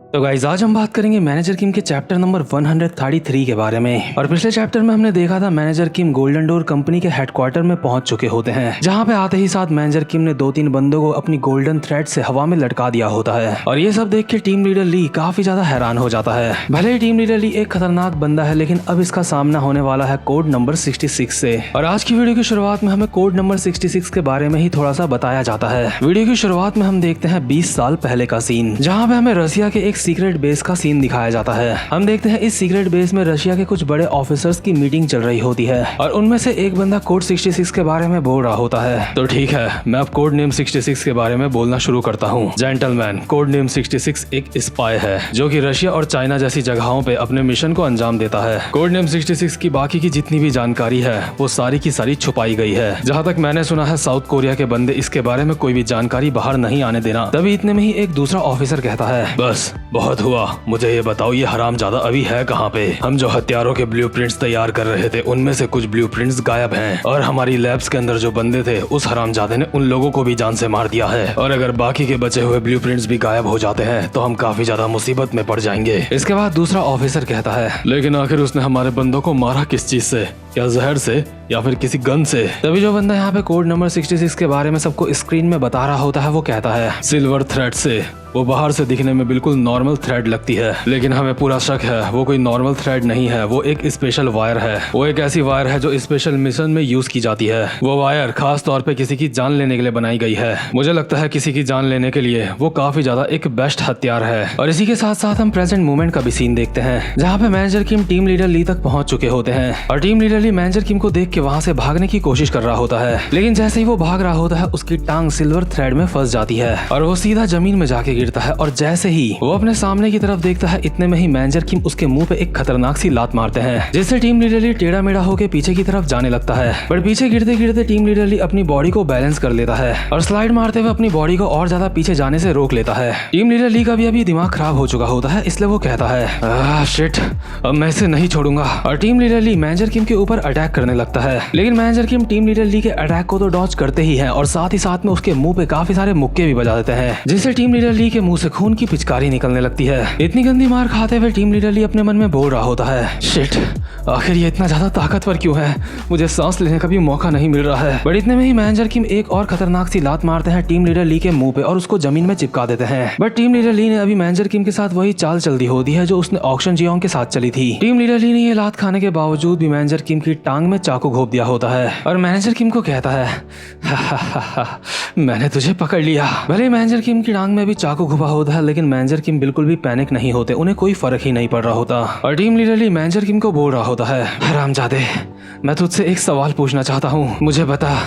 तो गाइस आज हम बात करेंगे मैनेजर किम के चैप्टर नंबर 133 के बारे में। और पिछले चैप्टर में हमने देखा था मैनेजर किम गोल्डन डोर कंपनी के हेडक्वार्टर में पहुंच चुके होते हैं, जहां पे आते ही साथ मैनेजर किम ने 2-3 बंदों को अपनी गोल्डन थ्रेड से हवा में लटका दिया होता है। और ये सब देख के टीम लीडर ली काफी ज्यादा हैरान हो जाता है। भले ही टीम लीडर ली एक खतरनाक बंदा है, लेकिन अब इसका सामना होने वाला है कोड नंबर 66 से। और आज की वीडियो की शुरुआत में हमें कोड नंबर 66 के बारे में ही थोड़ा सा बताया जाता है। वीडियो की शुरुआत में हम देखते हैं 20 साल पहले का सीन, जहाँ पे हमें रशिया के एक सीक्रेट बेस का सीन दिखाया जाता है। हम देखते हैं इस सीक्रेट बेस में रशिया के कुछ बड़े ऑफिसर्स की मीटिंग चल रही होती है और उनमें से एक बंदा कोड 66 के बारे में बोल रहा होता है। तो ठीक है, मैं अब कोड नेम 66 के बारे में बोलना शुरू करता हूँ। जेंटलमैन, कोड नेम 66 एक स्पाई है जो कि रशिया और चाइना जैसी जगहों पे अपने मिशन को अंजाम देता है। कोड नेम 66 की बाकी की जितनी भी जानकारी है वो सारी की सारी छुपाई गई है। जहाँ तक मैंने सुना है साउथ कोरिया के बंदे इसके बारे में कोई भी जानकारी बाहर नहीं आने देना। तभी इतने में ही एक दूसरा ऑफिसर कहता है, बस बहुत हुआ, मुझे ये बताओ ये हरामजादा अभी है कहाँ पे? हम जो हथियारों के ब्लूप्रिंट्स तैयार कर रहे थे उनमें से कुछ ब्लूप्रिंट्स गायब हैं और हमारी लैब्स के अंदर जो बंदे थे उस हरामजादे ने उन लोगों को भी जान से मार दिया है। और अगर बाकी के बचे हुए ब्लूप्रिंट्स भी गायब हो जाते हैं तो हम काफी ज्यादा मुसीबत में पड़ जाएंगे। इसके बाद दूसरा ऑफिसर कहता है, लेकिन आखिर उसने हमारे बंदों को मारा किस चीज से? क्या जहर से या फिर किसी गन से? तभी जो बंदा यहाँ पे कोड नंबर 66 के बारे में सबको स्क्रीन में बता रहा होता है वो कहता है, सिल्वर थ्रेड से। वो बाहर से दिखने में बिल्कुल नॉर्मल थ्रेड लगती है, लेकिन हमें पूरा शक है वो कोई नॉर्मल थ्रेड नहीं है, वो एक स्पेशल वायर है। वो एक ऐसी वायर है जो स्पेशल मिशन में यूज की जाती है। वो वायर खास तौर पे किसी की जान लेने के लिए बनाई गई है। मुझे लगता है किसी की जान लेने के लिए वो काफी ज्यादा एक बेस्ट हथियार है। और इसी के साथ साथ हम प्रेजेंट मूवमेंट का भी सीन देखते हैं, जहाँ पे मैनेजर किम टीम लीडर ली तक पहुंच चुके होते हैं। और टीम लीडर ली मैनेजर किम को देख के वहाँ से भागने की कोशिश कर रहा होता है, लेकिन जैसे ही वो भाग रहा होता है उसकी टांग सिल्वर थ्रेड में फंस जाती है और वो सीधा जमीन में जाके गिरता है। और जैसे ही वो अपने सामने की तरफ देखता है, इतने में ही मैनेजर किम उसके मुंह पे एक खतरनाक सी लात मारते हैं, जिससे टीम लीडर ली टेढ़ा मेढ़ा होकर पीछे की तरफ जाने लगता है। पर पीछे गिरते गिरते टीम लीडर ली अपनी बॉडी को बैलेंस कर लेता है और स्लाइड मारते हुए अपनी बॉडी को और ज्यादा पीछे जाने से रोक लेता है। टीम लीडर ली का भी अभी दिमाग खराब हो चुका होता है, इसलिए वो कहता है, शिट, अब मैं इसे नहीं छोड़ूंगा। और टीम लीडर ली मैनेजर किम के ऊपर अटैक करने लगता है, लेकिन मैनेजर किम टीम लीडर ली के अटैक को तो डॉज करते ही है और साथ ही साथ में उसके मुंह पे काफी सारे मुक्के भी बजा देते हैं, जिससे टीम लीडर ली के मुंह से खून की पिचकारी निकलने लगती है। इतनी गंदी मार खाते हुए टीम लीडर ली अपने मन में बोल रहा होता है, शिट, आखिर ये इतना ज्यादा ताकतवर क्यों है? मुझे सांस लेने का भी मौका नहीं मिल रहा है। बट इतने में ही मैनेजर किम एक और खतरनाक सी लात मारते हैं टीम लीडर ली के मुंह पे और उसको जमीन में चिपका देते हैं। बट टीम लीडर ली ने अभी मैनेजर किम के साथ वही चाल चल दी होती है जो उसने ऑक्शन जियोंग के साथ चली थी। टीम लीडर ली ने ये लात खाने के बावजूद भी मैनेजर किम की टांग में चाकू घोंप दिया होता है और मैनेजर किम को कहता है, मैंने तुझे पकड़ लिया। भले मैनेजर किम की टांग में भी चाकू घुपा होता है, लेकिन मैनेजर किम बिल्कुल भी पैनिक नहीं होते, उन्हें कोई फर्क ही नहीं पड़ रहा होता। और टीम लीडर ली मैनेजर किम को बोल रहा होता है, हरामजादे, मैं तुझसे एक सवाल पूछना चाहता हूँ, मुझे बता,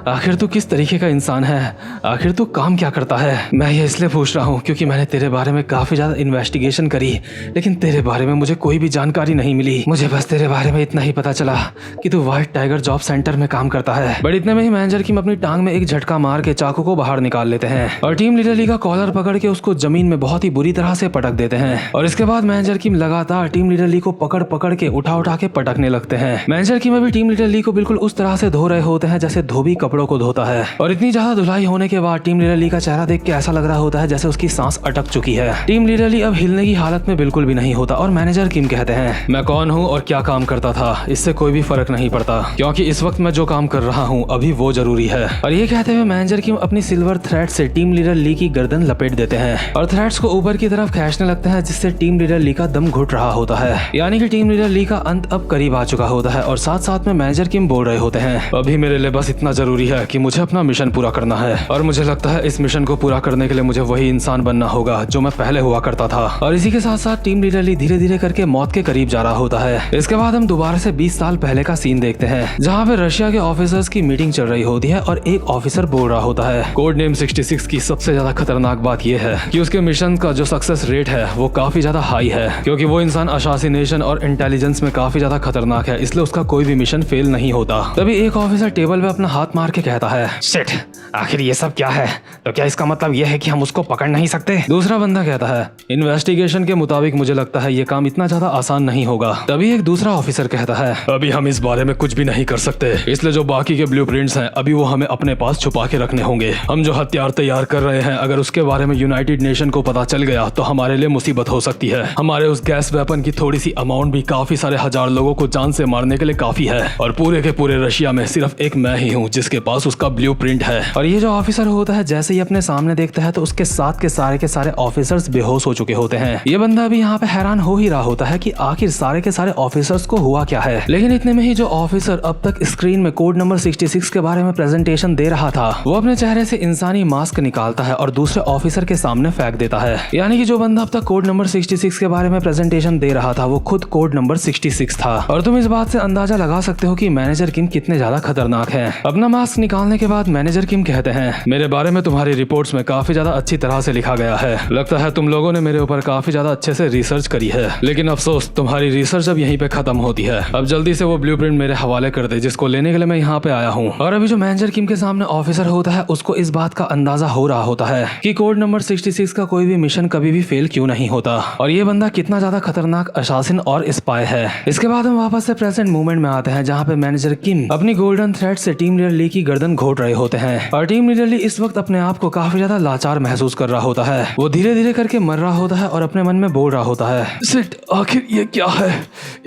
आखिर तू किस तरीके का इंसान है? आखिर तू काम क्या करता है? मैं ये इसलिए पूछ रहा हूँ क्योंकि मैंने तेरे बारे में काफी ज्यादा इन्वेस्टिगेशन करी, लेकिन तेरे बारे में मुझे कोई भी जानकारी नहीं मिली। मुझे बस तेरे बारे में इतना ही पता चला कि तू व्हाइट टाइगर जॉब सेंटर में काम करता है। बट इतने में ही मैनेजर किम अपनी टांग में एक झटका मार के चाकू को बाहर निकाल लेते हैं और टीम लीडर ली का कॉलर पकड़ के उसको जमीन में बहुत ही बुरी तरह से पटक देते हैं। और इसके बाद मैनेजर किम लगातार टीम लीडर ली को पकड़ पकड़ के उठा के पटकने लगते हैं। मैनेजर किम अभी टीम लीडर ली को बिल्कुल उस तरह से धो रहे होते हैं जैसे धोबी कपड़ों को धोता है। और इतनी ज्यादा धुलाई होने के बाद टीम लीडर ली का चेहरा देख के ऐसा लग रहा होता है जैसे उसकी सांस अटक चुकी है। टीम लीडर ली अब हिलने की हालत में बिल्कुल भी नहीं होता और मैनेजर किम कहते हैं, मैं कौन हूँ और क्या काम करता था इससे कोई भी फर्क नहीं पड़ता, क्योंकि इस वक्त मैं जो काम कर रहा हूँ अभी वो जरूरी है। और ये कहते हुए मैनेजर किम अपनी सिल्वर थ्रेड से टीम लीडर ली की गर्दन लपेट देते हैं और थ्रेड्स को ऊपर की तरफ खींचने लगते हैं, जिससे टीम लीडर ली का दम घुट रहा होता है। यानी कि टीम लीडर ली का अंत अब करीब आ चुका होता है। और साथ साथ में मैनेजर किम बोल रहे होते हैं, अभी मेरे लिए बस इतना जरूरी है कि मुझे अपना मिशन पूरा करना है और मुझे लगता है इस मिशन को पूरा करने के लिए मुझे वही इंसान बनना होगा जो मैं पहले हुआ करता था। और इसी के साथ साथ टीम लीडर ली धीरे धीरे करके मौत के करीब जा रहा होता है। इसके बाद हम दोबारा से 20 साल पहले का सीन देखते हैं, जहाँ पे रशिया के ऑफिसर्स की मीटिंग चल रही होती है और एक ऑफिसर बोल रहा होता है, कोड नेम 66 की सबसे ज्यादा खतरनाक बात यह है कि उसके मिशन का जो सक्सेस रेट है वो काफी ज्यादा हाई है, क्योंकि वो इंसान असासिनेशन और इंटेलिजेंस में काफी ज्यादा खतरनाक है, इसलिए उसका कोई भी मिशन फेल नहीं होता। तभी एक ऑफिसर टेबल पे अपना हाथ मार के कहता है, शिट, आखिर ये सब क्या है? तो क्या इसका मतलब ये है कि हम उसको पकड़ नहीं सकते? दूसरा बंदा कहता है, इन्वेस्टिगेशन के मुताबिक मुझे लगता है ये काम इतना ज्यादा आसान नहीं होगा। तभी एक दूसरा ऑफिसर कहता है, अभी हम इस बारे में कुछ भी नहीं कर सकते, इसलिए जो बाकी के ब्लूप्रिंट्स हैं अभी वो हमें अपने पास छुपा के रखने होंगे। हम जो हथियार तैयार कर रहे हैं अगर उसके बारे में यूनाइटेड नेशन को पता चल गया तो हमारे लिए मुसीबत हो सकती है। हमारे उस गैस वेपन की थोड़ी सी अमाउंट भी काफी सारे हजार लोगों को जान से मारने के लिए काफी है, और पूरे के पूरे रशिया में सिर्फ एक मैं ही हूँ जिसके पास उसका ब्लूप्रिंट है। और ये जो ऑफिसर होता है जैसे ही अपने सामने देखता है तो उसके साथ के सारे ऑफिसर्स बेहोश हो चुके होते हैं। ये बंदा भी यहाँ पे हैरान हो ही रहा होता है कि आखिर सारे के सारे ऑफिसर्स को हुआ क्या है। लेकिन इतने में ही जो ऑफिसर अब तक स्क्रीन में कोड नंबर 66 के बारे में प्रेजेंटेशन दे रहा था वो अपने चेहरे से इंसानी मास्क निकालता है और दूसरे ऑफिसर के सामने फेंक देता है। यानी कि जो बंदा अब तक कोड नंबर 66 के बारे में प्रेजेंटेशन दे रहा था वो खुद कोड नंबर 66 था। और तुम इस बात से अंदाजा लगा सकते हो कि मैनेजर किम कितने ज्यादा खतरनाक है। अपना मास्क निकालने के बाद मैनेजर किम कहते हैं, मेरे बारे में तुम्हारी रिपोर्ट्स में काफी ज्यादा अच्छी तरह से लिखा गया है। लगता है तुम लोगों ने मेरे ऊपर काफी ज्यादा अच्छे से रिसर्च करी है, लेकिन अफसोस तुम्हारी रिसर्च अब यहीं पे खत्म होती है। अब जल्दी से वो ब्लूप्रिंट मेरे हवाले कर दे जिसको लेने के लिए मैं यहाँ पे आया हूँ। और अभी जो मैनेजर किम के सामने ऑफिसर होता है उसको इस बात का अंदाजा हो रहा होता है कि कोड नंबर 66 का कोई भी मिशन कभी भी फेल क्यों नहीं होता, और ये बंदा कितना ज्यादा खतरनाक असासिन और स्पाई है। इसके बाद हम वापस से प्रेजेंट मूवमेंट में आते हैं जहाँ पे मैनेजर किम अपनी गोल्डन थ्रेड से टीम लीडर ली की गर्दन घोट रहे होते हैं। और टीम लीडर ली इस वक्त अपने आप को काफी ज्यादा लाचार महसूस कर रहा होता है। वो धीरे धीरे करके मर रहा होता है और अपने मन में बोल रहा होता है, सिट, आखिर ये क्या है?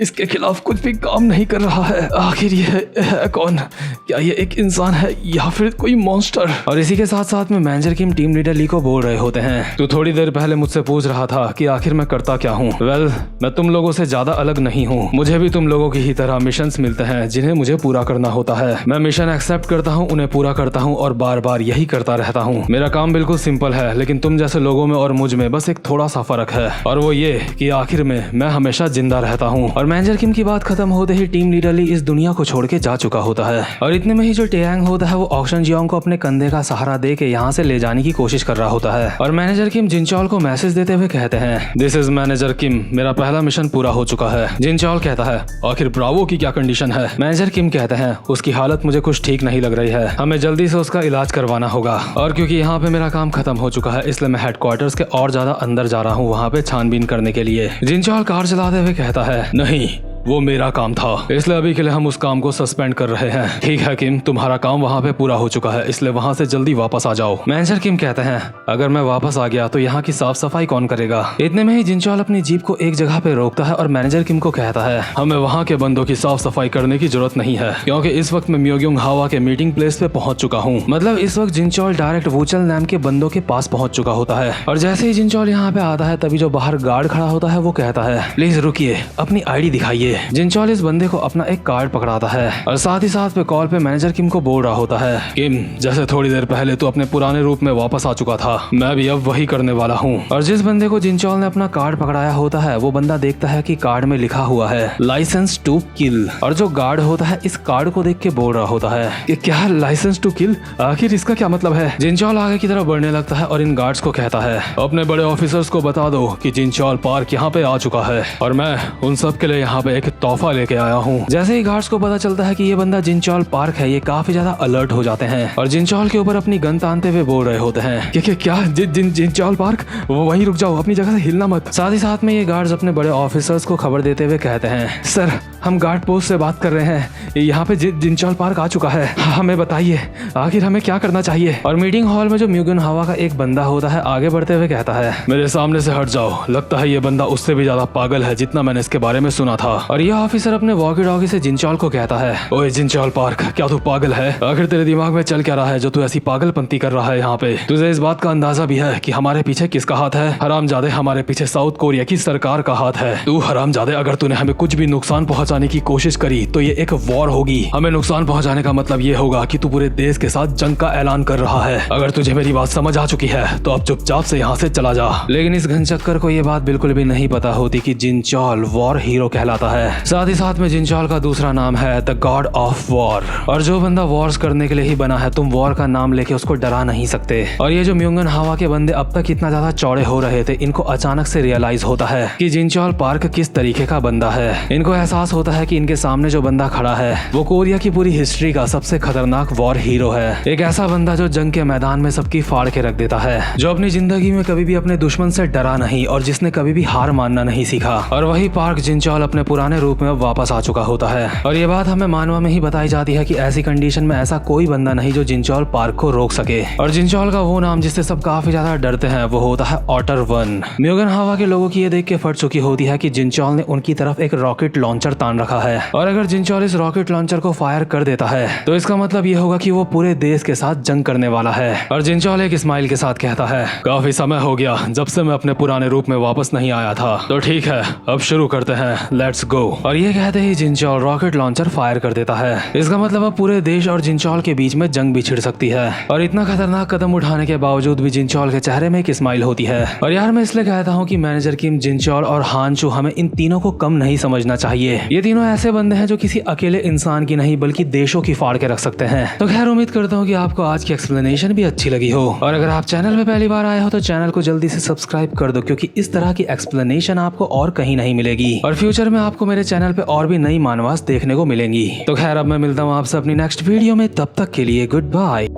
इसके खिलाफ कुछ भी काम नहीं कर रहा है। आखिर ये है कौन? क्या ये एक इंसान है या फिर कोई मॉन्स्टर? और इसी के साथ साथ में मैनेजर किम टीम लीडर ली को बोल रहे होते हैं, तू थोड़ी देर पहले मुझसे पूछ रहा था कि आखिर मैं करता क्या हूँ। वेल, मैं तुम लोगों से ज्यादा अलग नहीं हूँ। मुझे भी तुम लोगों की ही तरह मिशंस मिलते हैं जिन्हें मुझे पूरा करना होता है। मैं मिशन एक्सेप्ट करता हूँ, उन्हें पूरा करता हूँ और बार बार यही करता रहता हूँ। मेरा काम बिल्कुल सिंपल है, लेकिन तुम जैसे लोगों में और मुझ में बस एक थोड़ा सा फर्क है, और वो ये कि आखिर में मैं हमेशा जिंदा रहता हूँ। और मैनेजर किम की बात खत्म होते ही टीम लीडर ली इस दुनिया को छोड़ के जा चुका होता है। और इतने में ही जो टेयांग होता है वो ऑक्शन जियोंग को अपने कंधे का सहारा दे के यहाँ से ले जाने की कोशिश कर रहा होता है। और मैनेजर किम जिनचॉल को मैसेज देते हुए कहते हैं, दिस इज मैनेजर किम, मेरा पहला मिशन पूरा हो चुका है। जिनचॉल कहता है, आखिर ब्रावो की क्या कंडीशन है? मैनेजर किम कहते हैं, उसकी हालत मुझे कुछ ठीक नहीं लग रही है, हमें जल्दी से उसका इलाज करवाना होगा। और क्योंकि यहाँ पे मेरा काम खत्म हो चुका है इसलिए मैं हेडक्वार्टर्स के और ज्यादा अंदर जा रहा हूँ वहाँ पे छानबीन करने के लिए। जिनचॉल कार चलाते हुए कहता है, नहीं, वो मेरा काम था, इसलिए अभी के लिए हम उस काम को सस्पेंड कर रहे हैं। ठीक है किम, तुम्हारा काम वहाँ पे पूरा हो चुका है, इसलिए वहाँ से जल्दी वापस आ जाओ। मैनेजर किम कहते हैं, अगर मैं वापस आ गया तो यहाँ की साफ सफाई कौन करेगा? इतने में ही जिनचॉल अपनी जीप को एक जगह पे रोकता है और मैनेजर किम को कहता है, हमें वहाँ के बंदों की साफ सफाई करने की जरूरत नहीं है, क्योंकि इस वक्त मैं म्योग्योंग हावा के मीटिंग प्लेस पे पहुंच चुका हूँ। मतलब इस वक्त जिनचॉल डायरेक्ट वूचल नाम के बंदों के पास पहुंच चुका होता है। और जैसे ही जिनचॉल यहाँ पे आता है तभी जो बाहर गार्ड खड़ा होता है वो कहता है, प्लीज रुकिए, अपनी आईडी दिखाइए। जिनचॉल इस बंदे को अपना एक कार्ड पकड़ाता है और साथ ही साथ पे कॉल पे मैनेजर किम को बोल रहा होता है, किम, जैसे थोड़ी देर पहले तू अपने पुराने रूप में वापस आ चुका था, मैं भी अब वही करने वाला हूँ। और जिस बंदे को जिनचॉल ने अपना कार्ड पकड़ाया होता है वो बंदा देखता है कि कार्ड में लिखा हुआ है लाइसेंस टू किल। और जो गार्ड होता है इस कार्ड को देख के बोल रहा होता है कि क्या लाइसेंस टू किल, आखिर इसका क्या मतलब है? जिनचॉल आगे की तरफ बढ़ने लगता है और इन गार्ड्स को कहता है, अपने बड़े ऑफिसर्स को बता दो कि जिनचॉल पार्क यहाँ पे आ चुका है और मैं उन सब के लिए यहाँ पे एक तोहफा लेके आया हूँ। जैसे ही गार्ड्स को पता चलता है कि ये बंदा जिनचॉल पार्क है ये काफी ज्यादा अलर्ट हो जाते हैं और जिनचॉल के ऊपर अपनी गन तानते हुए बोल रहे होते हैं कि क्या जिनचॉल पार्क, वो वहीं रुक जाओ, अपनी जगह से हिलना मत। साथ ही साथ में ये गार्ड्स अपने बड़े ऑफिसर्स को खबर देते हुए कहते हैं, सर, हम गार्ड पोस्ट से बात कर रहे हैं, यहाँ पे जिनचॉल पार्क आ चुका है, हमें बताइए आखिर हमें क्या करना चाहिए। और मीटिंग हॉल में जो म्योग्योंग हावा का एक बंदा होता है आगे बढ़ते हुए कहता है, मेरे सामने से हट जाओ, लगता है ये बंदा उससे भी ज्यादा पागल है जितना मैंने इसके बारे में सुना था। और ये ऑफिसर अपने वॉकी डॉगी से जिनचॉल को कहता है, ओए जिनचॉल पार्क, क्या तू पागल है? आखिर तेरे दिमाग में चल क्या रहा है जो तू ऐसी पागलपंती कर रहा है? यहाँ पे तुझे इस बात का अंदाजा भी है कि हमारे पीछे किसका हाथ है? हरामजादे, हमारे पीछे साउथ कोरिया की सरकार का हाथ है। तू हरामजादे, अगर तूने हमें कुछ भी नुकसान पहुंचाने की कोशिश करी तो ये एक वॉर होगी। हमें नुकसान पहुंचाने का मतलब ये होगा कि तू पूरे देश के साथ जंग का ऐलान कर रहा है। अगर तुझे मेरी बात समझ आ चुकी है तो अब चुपचाप से यहाँ से चला जा। लेकिन इस घनचक्कर को ये बात बिल्कुल भी नहीं पता होती कि जिनचॉल वॉर हीरो कहलाता है। साथ ही साथ में जिनचॉल का दूसरा नाम है द गॉड ऑफ वॉर। और जो बंदा वॉर्स करने के लिए ही बना है, तुम वॉर का नाम लेके उसको डरा नहीं सकते। और ये जो म्योग्योंग हावा के बंदे अब तक इतना ज्यादा चौड़े हो रहे थे, इनको अचानक से रियलाइज होता है कि जिनचॉल पार्क किस तरीके का बंदा है। इनको एहसास होता होता है कि इनके सामने जो बंदा खड़ा है वो कोरिया की पूरी हिस्ट्री का सबसे खतरनाक वॉर हीरो है। एक ऐसा बंदा जो जंग के मैदान में सबकी फाड़ के रख देता है, जो अपनी जिंदगी में कभी भी अपने दुश्मन से डरा नहीं और जिसने कभी भी हार मानना नहीं सीखा। और वही पार्क जिनचोल अपने पुराने रूप में अब वापस आ चुका होता है। और ये बात हमें मानवा में ही बताई जाती है कि ऐसी कंडीशन में ऐसा कोई बंदा नहीं जो जिनचोल पार्क को रोक सके। और जिनचोल का वो नाम जिससे सब काफी ज्यादा डरते हैं वो होता है ऑटर वन। म्यूगन हावा के लोगों की ये देख के फट चुकी होती है कि जिनचोल ने उनकी तरफ एक रॉकेट लॉन्चर तान रखा है, और अगर जिनचोल इस रॉकेट लॉन्चर को फायर कर देता है तो इसका मतलब ये होगा कि वो पूरे देश के साथ जंग करने वाला है। और जिनचोल एक स्माइल के साथ कहता है, काफी समय हो गया जब से मैं अपने पुराने रूप में वापस नहीं आया था, तो ठीक है अब शुरू करते हैं, लेट्स गो। और ये कहते ही जिनचोल रॉकेट लॉन्चर फायर कर देता है। इसका मतलब अब पूरे देश और जिनचोल के बीच में जंग भी छिड़ सकती है। और इतना खतरनाक कदम उठाने के बावजूद भी जिनचोल के चेहरे में एक स्माइल होती है। और यार मैं इसलिए कहता हूँ कि मैनेजर किम, जिनचोल और हानचू, हमें इन तीनों को कम नहीं समझना चाहिए। ये तीनों ऐसे बंदे हैं जो किसी अकेले इंसान की नहीं बल्कि देशों की फाड़ के रख सकते हैं। तो खैर उम्मीद करता हूँ कि आपको आज की एक्सप्लेनेशन भी अच्छी लगी हो। और अगर आप चैनल पे पहली बार आए हो तो चैनल को जल्दी से सब्सक्राइब कर दो, क्योंकि इस तरह की एक्सप्लेनेशन आपको और कहीं नहीं मिलेगी। और फ्यूचर में आपको मेरे चैनल पे और भी नई मानवास देखने को मिलेंगी। तो खैर अब मैं मिलता हूँ आपसे अपनी नेक्स्ट वीडियो में, तब तक के लिए गुड बाय।